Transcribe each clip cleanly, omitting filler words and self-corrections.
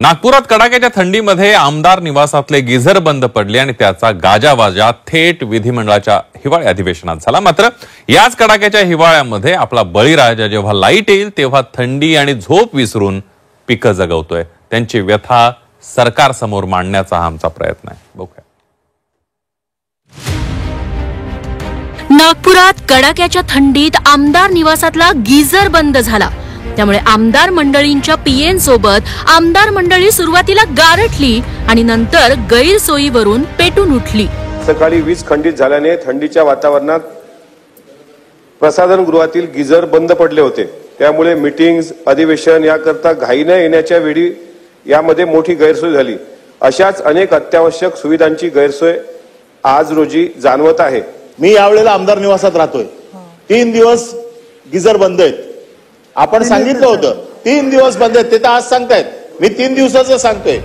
नागपुरात कडाक्याच्या थंडीमध्ये आमदार निवासातले गिझर बंद पडले आणि त्याचा गाजावाजा थेट विधिमंडळाच्या हिवाळी अधिवेशनात झाला। मात्र याच कडाक्याच्या हिवाळ्यामध्ये आपला बळीराजा जेव्हा लाईट येईल तेव्हा थंडी आणि झोप विसरून पिकं जगवतोय। त्यांची व्यथा सरकार समोर मांडण्याचा हा आमचा प्रयत्न आहे। बघूया। नागपुरात कडाक्याच्या थंडीत आमदार निवासातला गिझर बंद झाला। त्यामुळे आमदार मंडळींच्या पीएन सोबत आमदार मंडळी सुरुवातीला गारठली आणि नंतर गैरसोयीवरून पेटून उठली। सकाळी वीज खंडित झाल्याने थंडीच्या वातावरणात प्रसाधन गृहातील गिझर बंद पडले होते। त्यामुळे मीटिंग्स अधिवेशन याकरता घाईने येण्याच्या वेळी यामध्ये मोठी गैरसोय झाली। अशाच अनेक अत्यावश्यक सुविधांची गैरसोय आज रोजी जाणवत आहे। मी यावेळेला आमदार निवासात राहतोय। 3 दिवस गिझर बंद आहेत। आपण सांगितलं होतं 3 दिवस बंद आहेत, ते तर आज सांगतायत। मी 3 दिवसाचं सांगतोय।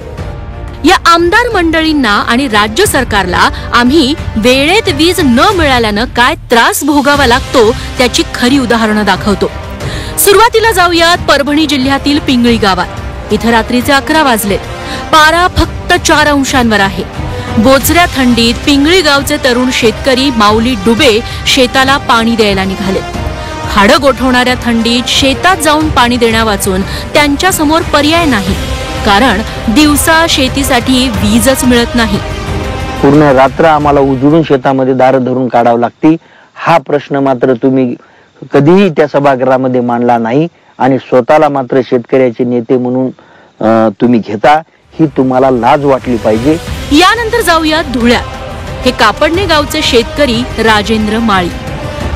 या आमदार मंडळींना आणि राज्य सरकारला आम्ही वेळेत वीज न मिळाल्यानं काय त्रास भोगावा लागतो त्याची खरी उदाहरणं दाखवतो। सुरुवातीला जाऊयात परभणी जिल्ह्यातील पिंगळी गावात। इथं रात्रीचे 11 वाजलेत। पारा फक्त 4 अंशांवर आहे। बोचऱ्या थंडीत पिंगळी गावचे तरुण शेतकरी माऊली डुबे शेताला पाणी द्यायला निघाले। हाडं गोठवणाऱ्या थंडीत शेतात जाऊन पाणी देण्यावाचून त्यांच्या समोर पर्याय नाही, कारण दिवसा शेतीसाठी वीजच मिळत नाही। पूर्ण रात्र आम्हाला उजळून शेतामध्ये दारं धरून काढावं लागते। हा प्रश्न मात्र तुम्ही कधीही त्या सभागृहामध्ये मांडला नाही आणि स्वतःला मात्र शेतकऱ्याचे नेते म्हणून तुम्ही घेता, ही तुम्हाला लाज वाटली पाहिजे। यानंतर जाऊयात धुळ्यात। हे कापडणे गावचे शेतकरी राजेंद्र माळी।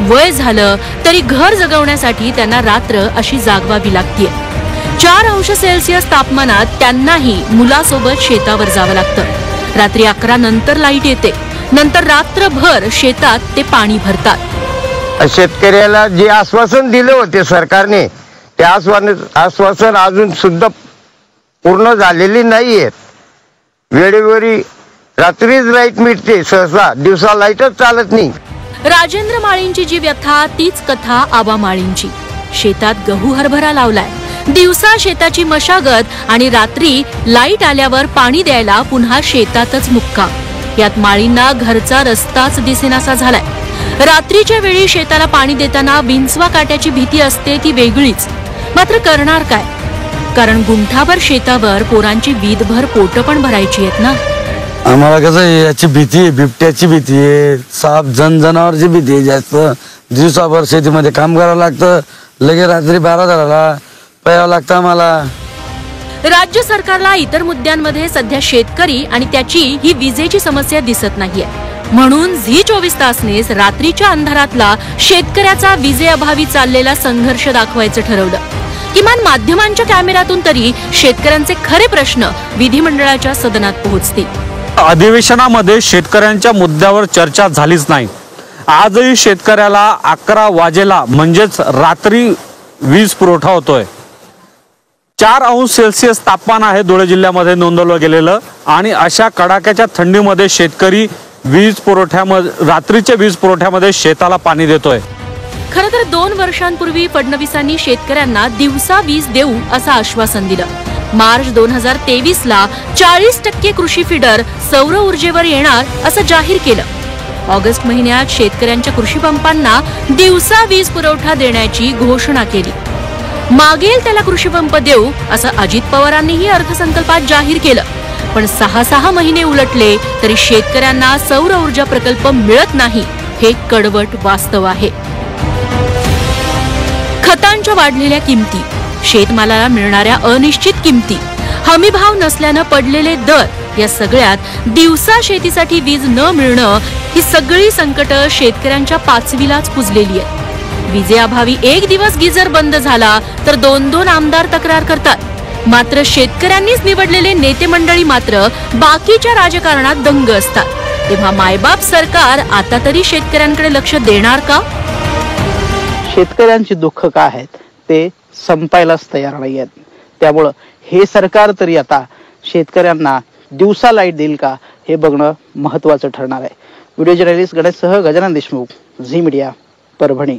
वय झालं तरी घर जगवण्यासाठी त्यांना रात्र अशी जागवावी लागते। 4 अंश सेल्सिअस तापमानात त्यांनाही मुलासोबत शेतावर जावं लागतं। रात्री 11 नंतर लाईट येते, नंतर रात्रभर शेतात ते पाणी भरतात। शेतकऱ्याला जे आश्वासन दिले होते सरकारने, ते आश्वासन अजून सुद्धा पूर्ण झालेली नाहीये। वेळेवरी रात्रीच लाईट मिळते, सहसा दिवसा लाईटच चालत नाही। राजेंद्र माळींची जी व्यथा तीच कथा आबा माळींची। शेतात गहू हरभरा लावलाय, दिवसा शेताची मशागत आणि रात्री लाईट आल्यावर पाणी द्यायला पुन्हा शेतातच मुक्काम। यात माळींना घरचा रस्ताच दिसेनासा झालाय। रात्रीच्या वेळी शेताला पाणी देताना विंचवा काट्याची भीती असते ती वेगळीच, मात्र करणार काय, कारण गुंठाभर शेतावर पोरांची वीदभर पोट पण भरायची आहेत ना। आम्हाला कसं याची भीती आहे, बिबट्याची भीती आहे, साप जनावरची भीती आहे। जास्त दिवसाभर शेतीमध्ये काम करावं लागतं, लगे रात्री 12 झाला प्यावं लागतं आम्हाला। राज्य सरकारला इतर मुद्द्यांमध्ये सध्या शेतकरी आणि त्याची ही विजेची समस्या दिसत नाहीये, म्हणून झी24 तासनेच रात्रीच्या अंधारातला शेतकऱ्याचा विजेअभावी चाललेला संघर्ष दाखवायचं ठरवलं। किमान माध्यमांच्या कॅमेऱ्यातून तरी शेतकऱ्यांचे खरे प्रश्न विधिमंडळाच्या सदनात पोहोचतील। अधिवेशनामध्ये शेतकऱ्यांच्या मुद्द्यावर चर्चा झालीच नाही। आजही शेतकऱ्याला 11 वाजेला म्हणजेच रात्री वीज पुरवठा होतोय। 4 अंश सेल्सिअस तापमान आहे धुळे जिल्ह्यामध्ये नोंदवलं गेलेलं आणि अशा कडाक्याच्या थंडीमध्ये शेतकरी रात्रीच्या वीज पुरवठ्यामध्ये शेताला पाणी देतोय। खरं तर 2 वर्षांपूर्वी फडणवीसांनी शेतकऱ्यांना दिवसा वीज देऊ असं आश्वासन दिलं। मार्च 2023 ला 40% कृषी फीडर सौर ऊर्जेवर येणार असं जाहीर केलं। ऑगस्ट महिन्यात शेतकऱ्यांच्या कृषी पंपांना दिवसा वीज पुरवठा देण्याची घोषणा केली। मागेल त्याला कृषी पंप देऊ असं अजित पवारांनीही अर्थसंकल्पात जाहीर केलं, पण 6 महिने उलटले तरी शेतकऱ्यांना सौर ऊर्जा प्रकल्प मिळत नाही, हे कडवट वास्तव आहे। खतांच्या वाढलेल्या किमती, शेतमालाला मिळणाऱ्या अनिश्चित किमती, हमीभाव नसल्यानं पडलेले दर, या सगळ्यात दिवसा शेतीसाठी वीज न मिळणं ही सगळी संकट शेतकऱ्यांच्या पाचवीलाच पुजलेली आहेत। विजेअभावी 1 दिवस गिझर बंद झाला तर 2-2 आमदार तक्रार करतात, मात्र शेतकऱ्यांनीच निवडलेले नेते मंडळी मात्र बाकीच्या राजकारणात दंग असतात। तेव्हा मायबाप सरकार आता तरी शेतकऱ्यांकडे लक्ष देणार का? शेतकऱ्यांची दुःख काय आहेत ते संपायलाच तयार नाही आहेत। त्यामुळं हे सरकार तरी आता शेतकऱ्यांना दिवसा लाईट देईल का हे बघणं महत्त्वाचं ठरणार आहे। व्हिडिओ जर्नलिस्ट गणेशसह गजानन देशमुख, झी मीडिया, परभणी।